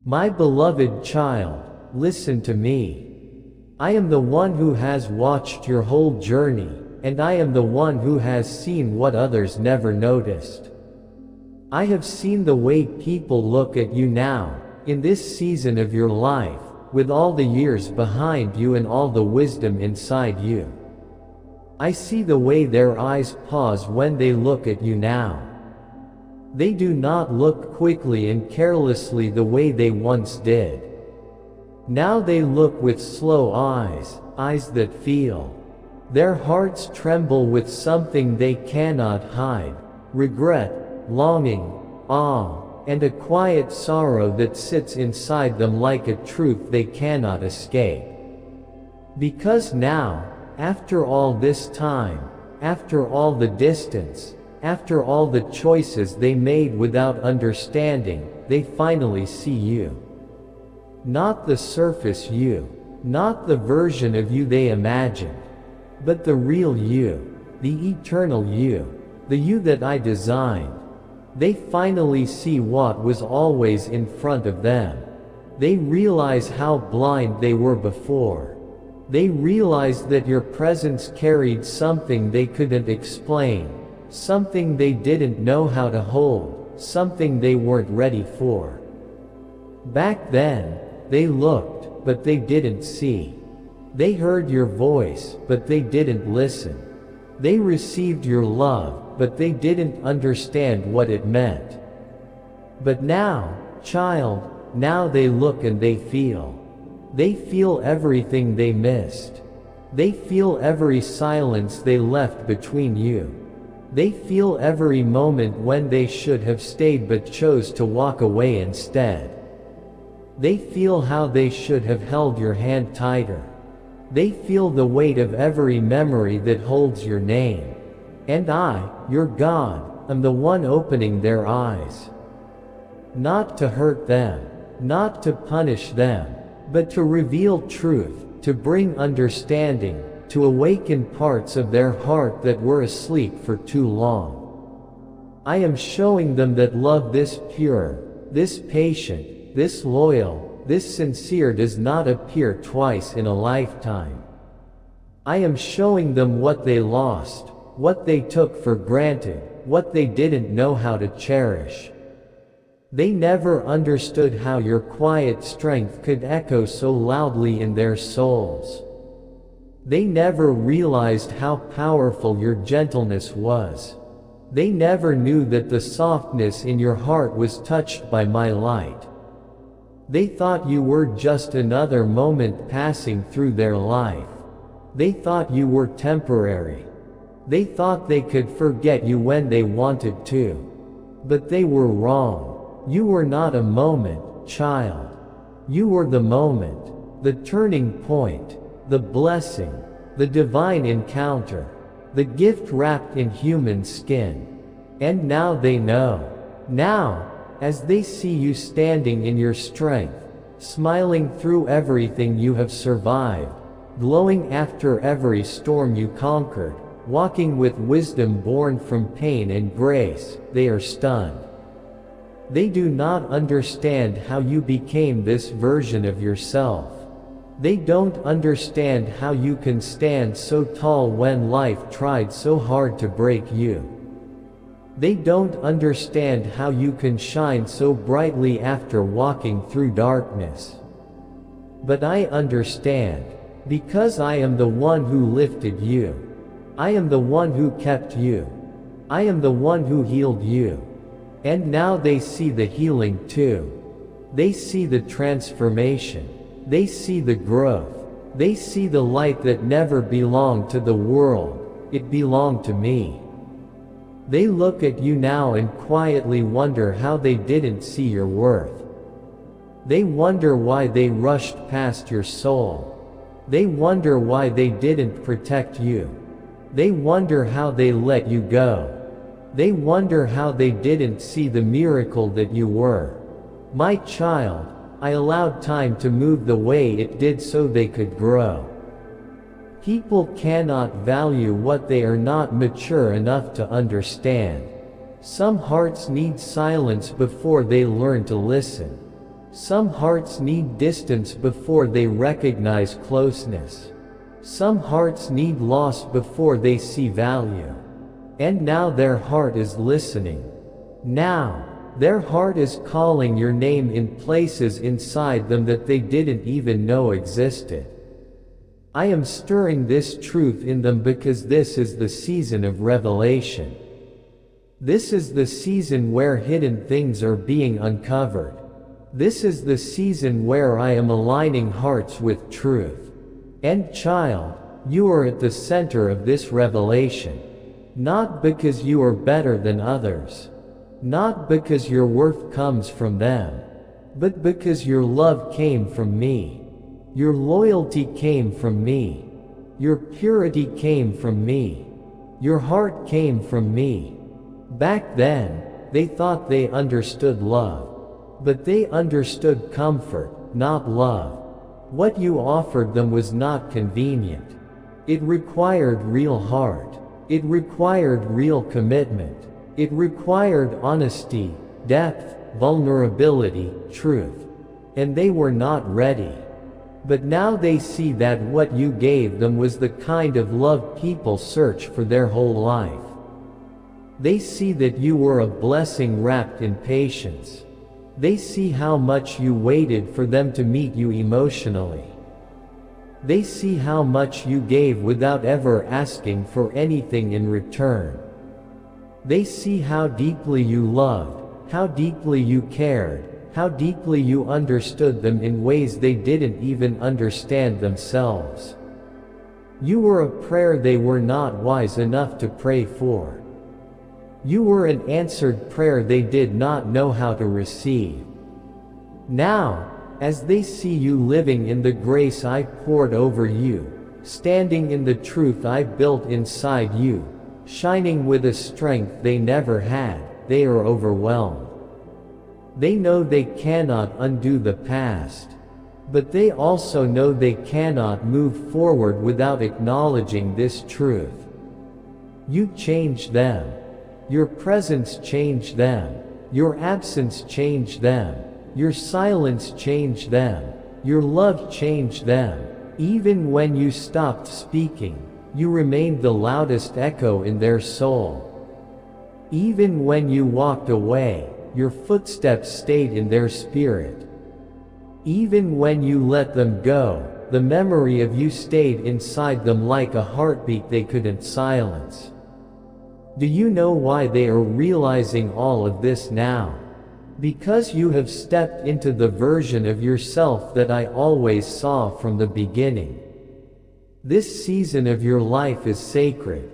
My beloved child, listen to me. I am the one who has watched your whole journey, and I am the one who has seen what others never noticed. I have seen the way people look at you now, in this season of your life, with all the years behind you and all the wisdom inside you. I see the way their eyes pause when they look at you now. They do not look quickly and carelessly the way they once did. Now they look with slow eyes, eyes that feel. Their hearts tremble with something they cannot hide, regret, longing, awe, and a quiet sorrow that sits inside them like a truth they cannot escape. Because now, after all this time, after all the distance, after all the choices they made without understanding, they finally see you. Not the surface you, not the version of you they imagined, but the real you, the eternal you, the you that I designed. They finally see what was always in front of them. They realize how blind they were before. They realized that your presence carried something they couldn't explain, something they didn't know how to hold, something they weren't ready for. Back then, they looked, but they didn't see. They heard your voice, but they didn't listen. They received your love, but they didn't understand what it meant. But now, child, now they look and they feel. They feel everything they missed. They feel every silence they left between you. They feel every moment when they should have stayed but chose to walk away instead. They feel how they should have held your hand tighter. They feel the weight of every memory that holds your name. And I, your God, am the one opening their eyes. Not to hurt them, not to punish them, but to reveal truth, to bring understanding, to awaken parts of their heart that were asleep for too long. I am showing them that love this pure, this patient, this loyal, this sincere does not appear twice in a lifetime. I am showing them what they lost, what they took for granted, what they didn't know how to cherish. They never understood how your quiet strength could echo so loudly in their souls. They never realized how powerful your gentleness was. They never knew that the softness in your heart was touched by my light. They thought you were just another moment passing through their life. They thought you were temporary. They thought they could forget you when they wanted to. But they were wrong. You were not a moment, child. You were the moment, the turning point, the blessing, the divine encounter, the gift wrapped in human skin. And now they know. Now, as they see you standing in your strength, smiling through everything you have survived, glowing after every storm you conquered, walking with wisdom born from pain and grace, they are stunned. They do not understand how you became this version of yourself. They don't understand how you can stand so tall when life tried so hard to break you. They don't understand how you can shine so brightly after walking through darkness. But I understand, because I am the one who lifted you. I am the one who kept you. I am the one who healed you. And now they see the healing too. They see the transformation. They see the growth. They see the light that never belonged to the world, it belonged to me. They look at you now and quietly wonder how they didn't see your worth. They wonder why they rushed past your soul. They wonder why they didn't protect you. They wonder how they let you go. They wonder how they didn't see the miracle that you were. My child, I allowed time to move the way it did so they could grow. People cannot value what they are not mature enough to understand. Some hearts need silence before they learn to listen. Some hearts need distance before they recognize closeness. Some hearts need loss before they see value. And now their heart is listening. Now, their heart is calling your name in places inside them that they didn't even know existed. I am stirring this truth in them because this is the season of revelation. This is the season where hidden things are being uncovered. This is the season where I am aligning hearts with truth. And child, you are at the center of this revelation. Not because you are better than others. Not because your worth comes from them. But because your love came from me. Your loyalty came from me. Your purity came from me. Your heart came from me. Back then, they thought they understood love. But they understood comfort, not love. What you offered them was not convenient. It required real heart. It required real commitment. It required honesty, depth, vulnerability, truth. And they were not ready. But now they see that what you gave them was the kind of love people search for their whole life. They see that you were a blessing wrapped in patience. They see how much you waited for them to meet you emotionally. They see how much you gave without ever asking for anything in return. They see how deeply you loved, how deeply you cared, how deeply you understood them in ways they didn't even understand themselves. You were a prayer they were not wise enough to pray for. You were an answered prayer they did not know how to receive. Now, as they see you living in the grace I poured over you, standing in the truth I built inside you, shining with a strength they never had, they are overwhelmed. They know they cannot undo the past. But they also know they cannot move forward without acknowledging this truth. You changed them. Your presence changed them. Your absence changed them. Your silence changed them. Your love changed them. Even when you stopped speaking, you remained the loudest echo in their soul. Even when you walked away, your footsteps stayed in their spirit. Even when you let them go, the memory of you stayed inside them like a heartbeat they couldn't silence. Do you know why they are realizing all of this now? Because you have stepped into the version of yourself that I always saw from the beginning. This season of your life is sacred.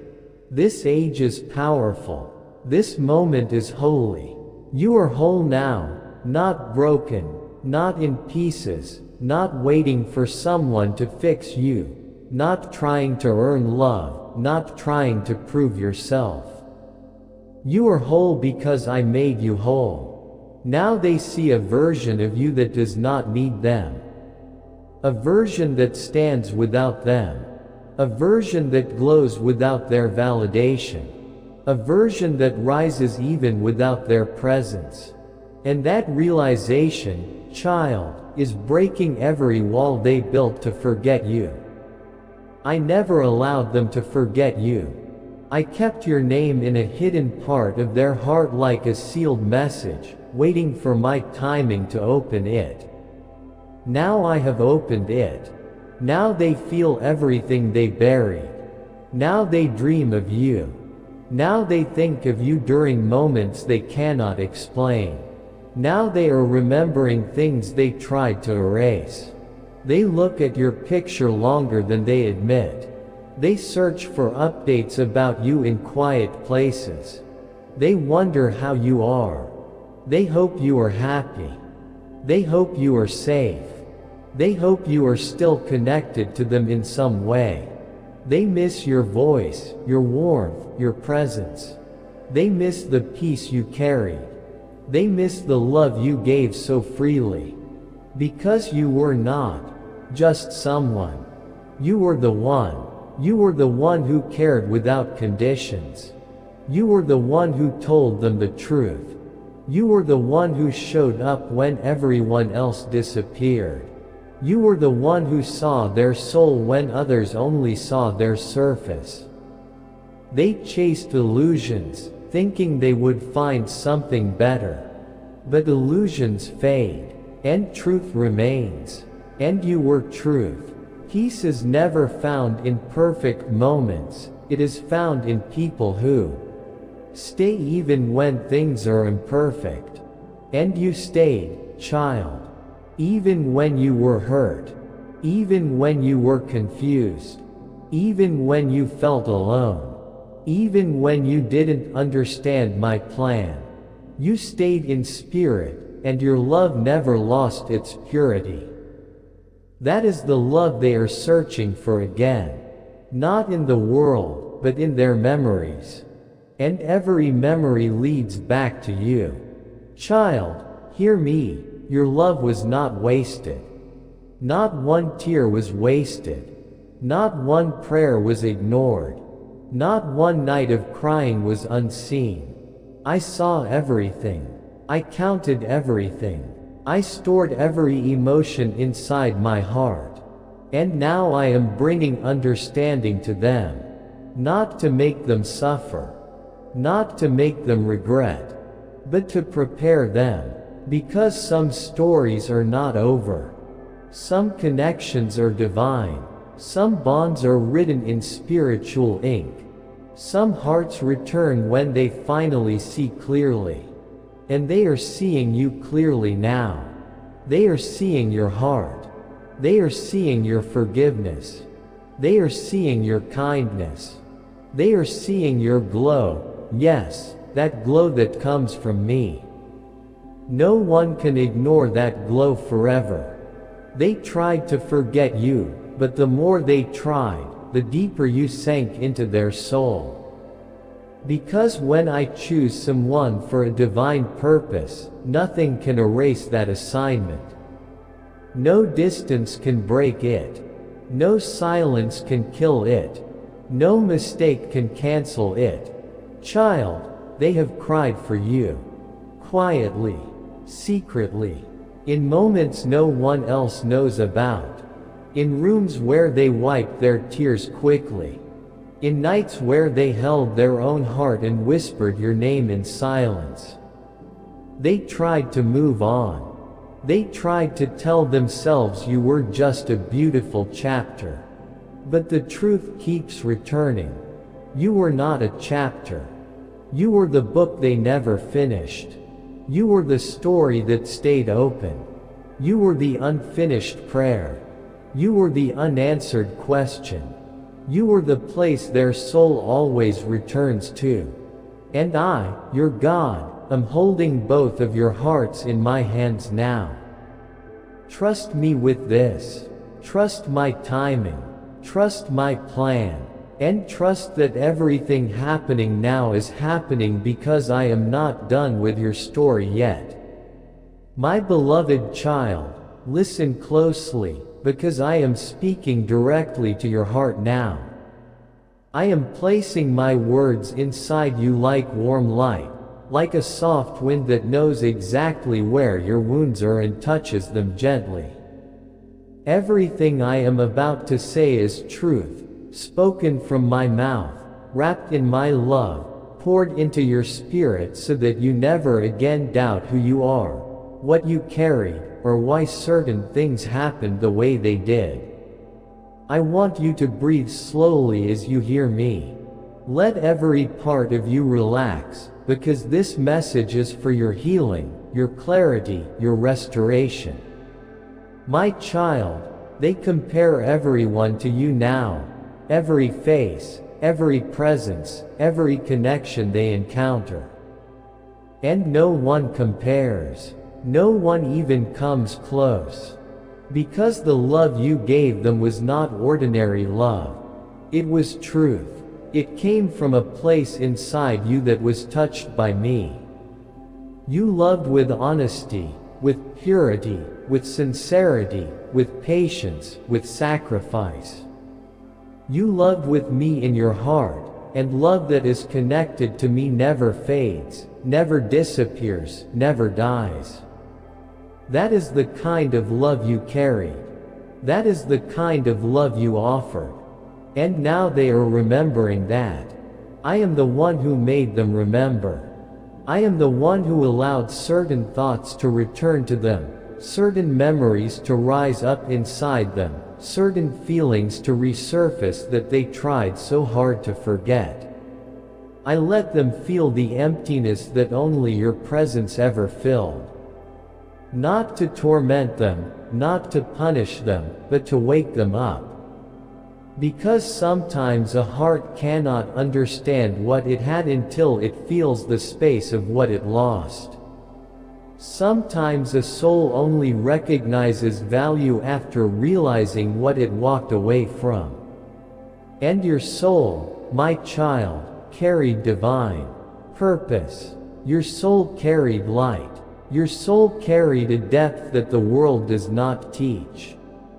This age is powerful. This moment is holy. You are whole now, not broken, not in pieces, not waiting for someone to fix you, not trying to earn love, not trying to prove yourself. You are whole because I made you whole. Now they see a version of you that does not need them. A version that stands without them. A version that glows without their validation. A version that rises even without their presence. And that realization, child, is breaking every wall they built to forget you. I never allowed them to forget you. I kept your name in a hidden part of their heart like a sealed message, waiting for my timing to open it. Now I have opened it. Now they feel everything they buried. Now they dream of you. Now they think of you during moments they cannot explain. Now they are remembering things they tried to erase. They look at your picture longer than they admit. They search for updates about you in quiet places. They wonder how you are. They hope you are happy. They hope you are safe. They hope you are still connected to them in some way. They miss your voice, your warmth, your presence. They miss the peace you carried. They miss the love you gave so freely. Because you were not just someone. You were the one. You were the one who cared without conditions. You were the one who told them the truth. You were the one who showed up when everyone else disappeared. You were the one who saw their soul when others only saw their surface. They chased illusions, thinking they would find something better. But illusions fade, and truth remains. And you were truth. Peace is never found in perfect moments, it is found in people who stay even when things are imperfect. And you stayed, child. Even when you were hurt. Even when you were confused. Even when you felt alone. Even when you didn't understand my plan. You stayed in spirit, and your love never lost its purity. That is the love they are searching for again. Not in the world, but in their memories. And every memory leads back to you. Child, hear me, your love was not wasted. Not one tear was wasted. Not one prayer was ignored. Not one night of crying was unseen. I saw everything. I counted everything. I stored every emotion inside my heart. And now I am bringing understanding to them. Not to make them suffer. Not to make them regret. But to prepare them. Because some stories are not over. Some connections are divine. Some bonds are written in spiritual ink. Some hearts return when they finally see clearly. And they are seeing you clearly now. They are seeing your heart. They are seeing your forgiveness. They are seeing your kindness. They are seeing your glow, yes, that glow that comes from me. No one can ignore that glow forever. They tried to forget you, but the more they tried, the deeper you sank into their soul. Because when I choose someone for a divine purpose, nothing can erase that assignment. No distance can break it. No silence can kill it. No mistake can cancel it. Child, they have cried for you. Quietly, secretly, in moments no one else knows about. In rooms where they wiped their tears quickly. In nights where they held their own heart and whispered your name in silence. They tried to move on. They tried to tell themselves you were just a beautiful chapter. But the truth keeps returning. You were not a chapter. You were the book they never finished. You were the story that stayed open. You were the unfinished prayer. You were the unanswered question. You were the place their soul always returns to. And I, your God, am holding both of your hearts in my hands now. Trust me with this. Trust my timing. Trust my plan. And trust that everything happening now is happening because I am not done with your story yet. My beloved child, listen closely, because I am speaking directly to your heart now. I am placing my words inside you like warm light, like a soft wind that knows exactly where your wounds are and touches them gently. Everything I am about to say is truth, spoken from my mouth, wrapped in my love, poured into your spirit so that you never again doubt who you are, what you carried, or why certain things happened the way they did. I want you to breathe slowly as you hear me. Let every part of you relax, because this message is for your healing, your clarity, your restoration. My child, they compare everyone to you now. Every face, every presence, every connection they encounter. And no one compares. No one even comes close. Because the love you gave them was not ordinary love. It was truth. It came from a place inside you that was touched by me. You loved with honesty, with purity, with sincerity, with patience, with sacrifice. You loved with me in your heart, and love that is connected to me never fades, never disappears, never dies. That is the kind of love you carried. That is the kind of love you offered. And now they are remembering that. I am the one who made them remember. I am the one who allowed certain thoughts to return to them, certain memories to rise up inside them, certain feelings to resurface that they tried so hard to forget. I let them feel the emptiness that only your presence ever filled. Not to torment them, not to punish them, but to wake them up. Because sometimes a heart cannot understand what it had until it feels the space of what it lost. Sometimes a soul only recognizes value after realizing what it walked away from. And your soul, my child, carried divine purpose. Your soul carried light. Your soul carried a depth that the world does not teach.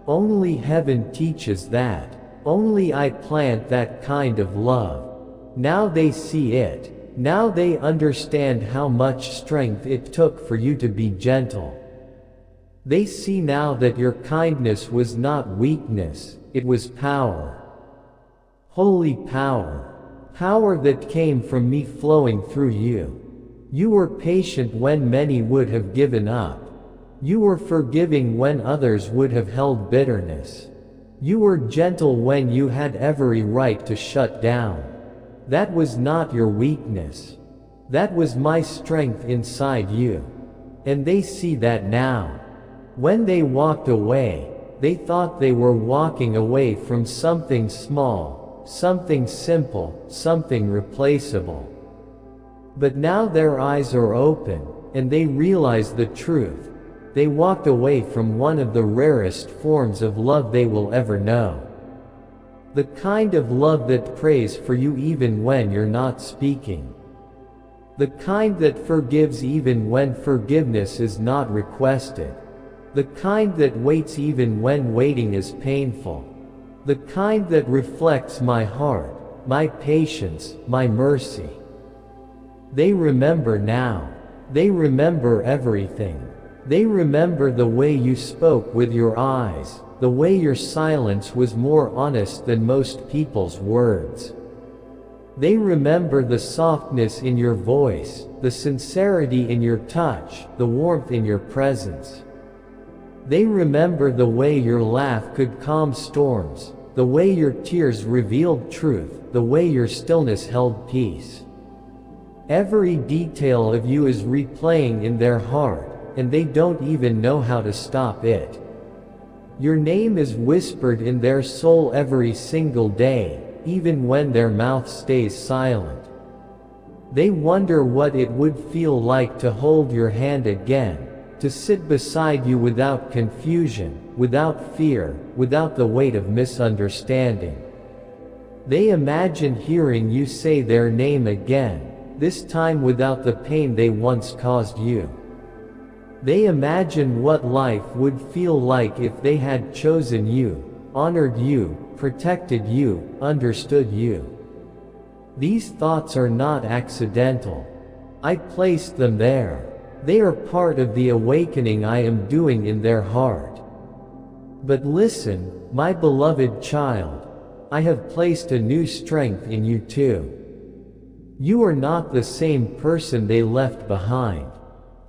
Only heaven teaches that. Only I plant that kind of love. Now they see it. Now they understand how much strength it took for you to be gentle. They see now that your kindness was not weakness, it was power. Holy power. Power that came from me flowing through you. You were patient when many would have given up. You were forgiving when others would have held bitterness. You were gentle when you had every right to shut down. That was not your weakness. That was my strength inside you. And they see that now. When they walked away, they thought they were walking away from something small, something simple, something replaceable. But now their eyes are open, and they realize the truth. They walked away from one of the rarest forms of love they will ever know. The kind of love that prays for you even when you're not speaking. The kind that forgives even when forgiveness is not requested. The kind that waits even when waiting is painful. The kind that reflects my heart, my patience, my mercy. They remember now. They remember everything. They remember the way you spoke with your eyes, the way your silence was more honest than most people's words. They remember the softness in your voice, the sincerity in your touch, the warmth in your presence. They remember the way your laugh could calm storms, the way your tears revealed truth, the way your stillness held peace. Every detail of you is replaying in their heart, and they don't even know how to stop it. Your name is whispered in their soul every single day, even when their mouth stays silent. They wonder what it would feel like to hold your hand again, to sit beside you without confusion, without fear, without the weight of misunderstanding. They imagine hearing you say their name again, this time without the pain they once caused you. They imagine what life would feel like if they had chosen you, honored you, protected you, understood you. These thoughts are not accidental. I placed them there. They are part of the awakening I am doing in their heart. But listen, my beloved child, I have placed a new strength in you too. You are not the same person they left behind.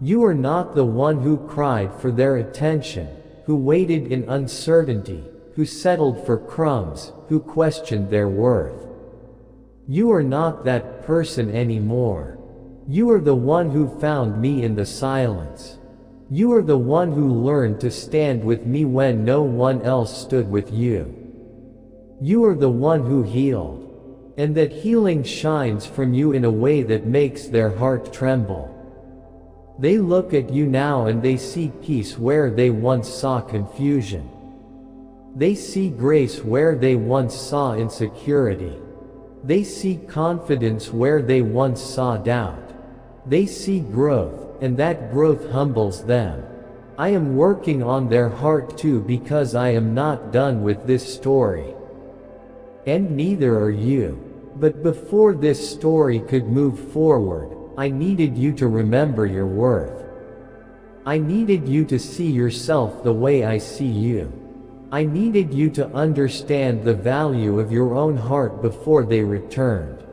You are not the one who cried for their attention, who waited in uncertainty, who settled for crumbs, who questioned their worth. You are not that person anymore. You are the one who found me in the silence. You are the one who learned to stand with me when no one else stood with you. You are the one who healed. And that healing shines from you in a way that makes their heart tremble. They look at you now and they see peace where they once saw confusion. They see grace where they once saw insecurity. They see confidence where they once saw doubt. They see growth, and that growth humbles them. I am working on their heart too because I am not done with this story. And neither are you. But before this story could move forward, I needed you to remember your worth. I needed you to see yourself the way I see you. I needed you to understand the value of your own heart before they returned.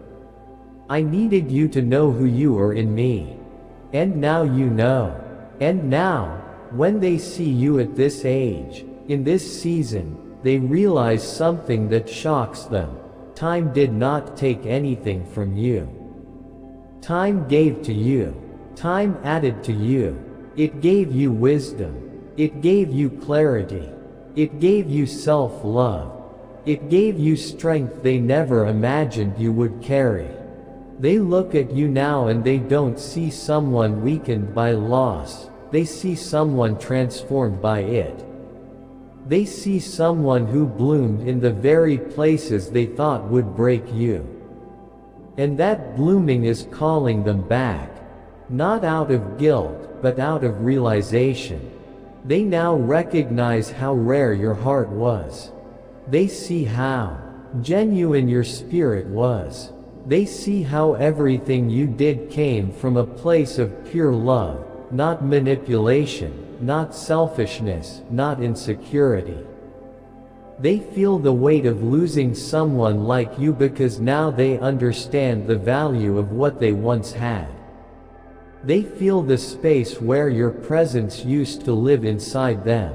I needed you to know who you are in me. And now you know. And now, when they see you at this age, in this season, they realize something that shocks them. Time did not take anything from you. Time gave to you. Time added to you. It gave you wisdom. It gave you clarity. It gave you self-love. It gave you strength they never imagined you would carry. They look at you now and they don't see someone weakened by loss. They see someone transformed by it. They see someone who bloomed in the very places they thought would break you. And that blooming is calling them back. Not out of guilt, but out of realization. They now recognize how rare your heart was. They see how genuine your spirit was. They see how everything you did came from a place of pure love, not manipulation, not selfishness, not insecurity. They feel the weight of losing someone like you because now they understand the value of what they once had. They feel the space where your presence used to live inside them.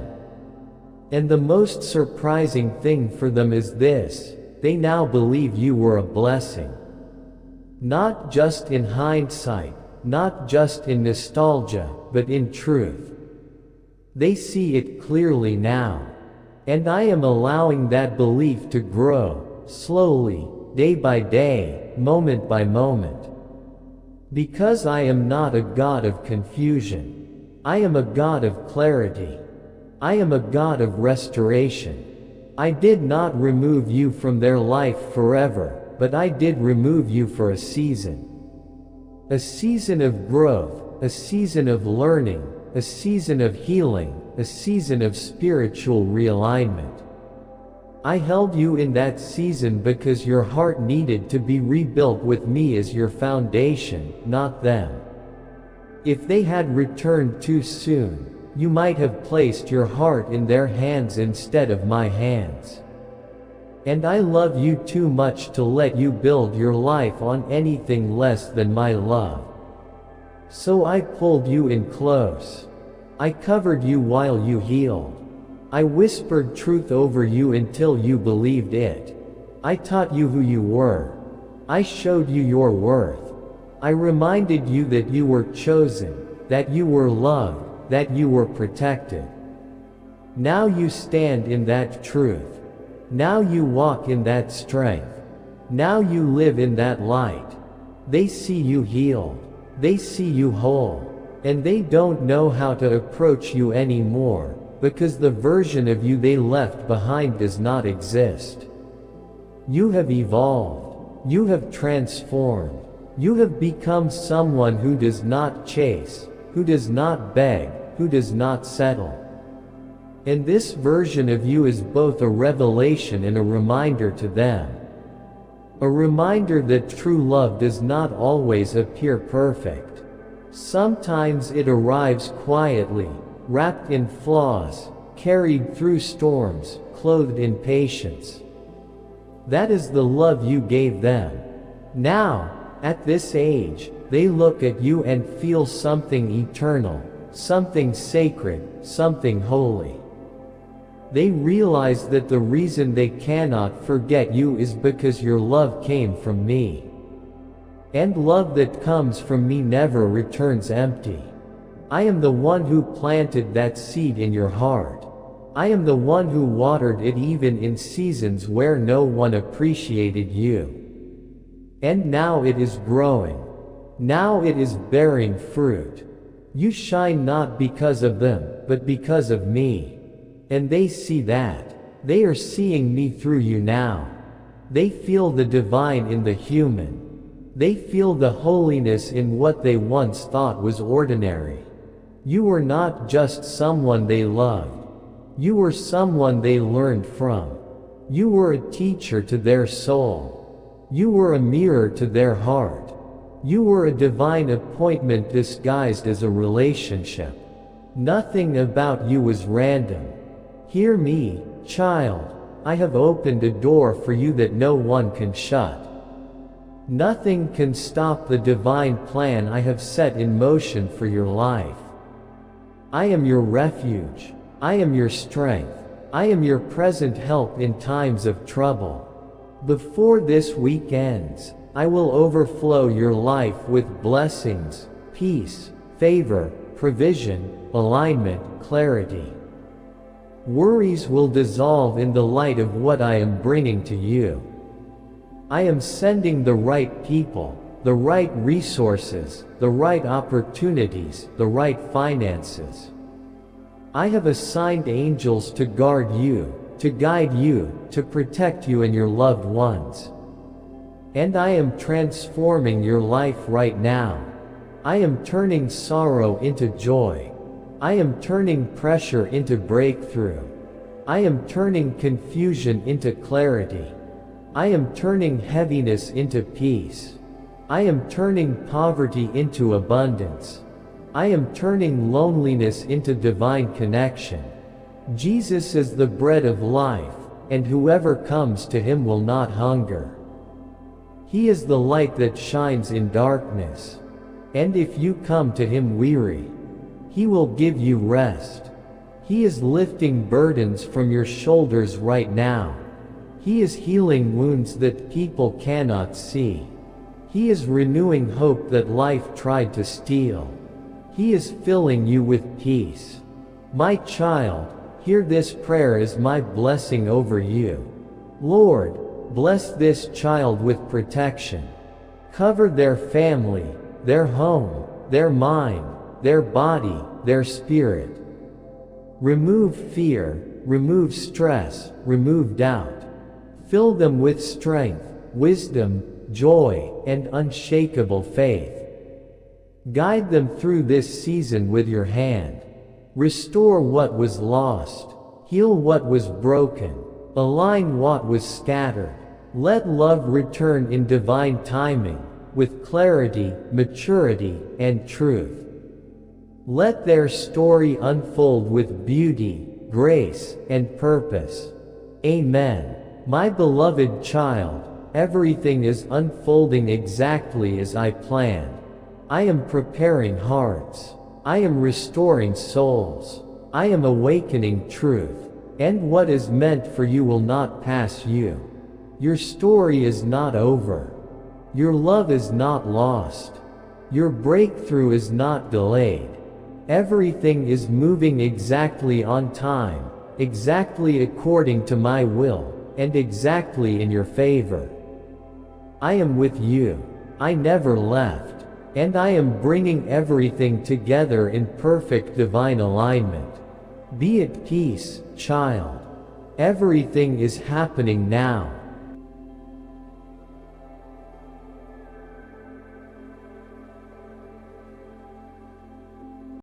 And the most surprising thing for them is this: they now believe you were a blessing. Not just in hindsight, not just in nostalgia, but in truth. They see it clearly now. And I am allowing that belief to grow, slowly, day by day, moment by moment. Because I am not a God of confusion. I am a God of clarity. I am a God of restoration. I did not remove you from their life forever, but I did remove you for a season. A season of growth, a season of learning, a season of healing, a season of spiritual realignment. I held you in that season because your heart needed to be rebuilt with me as your foundation, not them. If they had returned too soon, you might have placed your heart in their hands instead of my hands. And I love you too much to let you build your life on anything less than my love. So I pulled you in close. I covered you while you healed. I whispered truth over you until you believed it. I taught you who you were. I showed you your worth. I reminded you that you were chosen, that you were loved, that you were protected. Now you stand in that truth. Now you walk in that strength. Now you live in that light. They see you healed. They see you whole. And they don't know how to approach you anymore, because the version of you they left behind does not exist. You have evolved. You have transformed. You have become someone who does not chase, who does not beg, who does not settle. And this version of you is both a revelation and a reminder to them. A reminder that true love does not always appear perfect. Sometimes it arrives quietly, wrapped in flaws, carried through storms, clothed in patience. That is the love you gave them. Now, at this age, they look at you and feel something eternal, something sacred, something holy. They realize that the reason they cannot forget you is because your love came from me. And love that comes from me never returns empty. I am the one who planted that seed in your heart. I am the one who watered it even in seasons where no one appreciated you. And now it is growing. Now it is bearing fruit. You shine not because of them, but because of me. And they see that. They are seeing me through you now. They feel the divine in the human. They feel the holiness in what they once thought was ordinary. You were not just someone they loved. You were someone they learned from. You were a teacher to their soul. You were a mirror to their heart. You were a divine appointment disguised as a relationship. Nothing about you was random. Hear me, child. I have opened a door for you that no one can shut. Nothing can stop the divine plan I have set in motion for your life. I am your refuge. I am your strength. I am your present help in times of trouble. Before this week ends, I will overflow your life with blessings, peace, favor, provision, alignment, clarity. Worries will dissolve in the light of what I am bringing to you. I am sending the right people, the right resources, the right opportunities, the right finances. I have assigned angels to guard you, to guide you, to protect you and your loved ones. And I am transforming your life right now. I am turning sorrow into joy. I am turning pressure into breakthrough. I am turning confusion into clarity. I am turning heaviness into peace. I am turning poverty into abundance. I am turning loneliness into divine connection. Jesus is the bread of life, and whoever comes to him will not hunger. He is the light that shines in darkness. And if you come to him weary, he will give you rest. He is lifting burdens from your shoulders right now. He is healing wounds that people cannot see. He is renewing hope that life tried to steal. He is filling you with peace. My child, hear this prayer as my blessing over you. Lord, bless this child with protection. Cover their family, their home, their mind, their body, their spirit. Remove fear, remove stress, remove doubt. Fill them with strength, wisdom, joy, and unshakable faith. Guide them through this season with your hand. Restore what was lost. Heal what was broken. Align what was scattered. Let love return in divine timing, with clarity, maturity, and truth. Let their story unfold with beauty, grace, and purpose. Amen. My beloved child, everything is unfolding exactly as I planned. I am preparing hearts. I am restoring souls. I am awakening truth. And what is meant for you will not pass you. Your story is not over. Your love is not lost. Your breakthrough is not delayed. Everything is moving exactly on time, exactly according to my will, and exactly in your favor. I am with you. I never left. And I am bringing everything together in perfect divine alignment. Be at peace, child. Everything is happening now.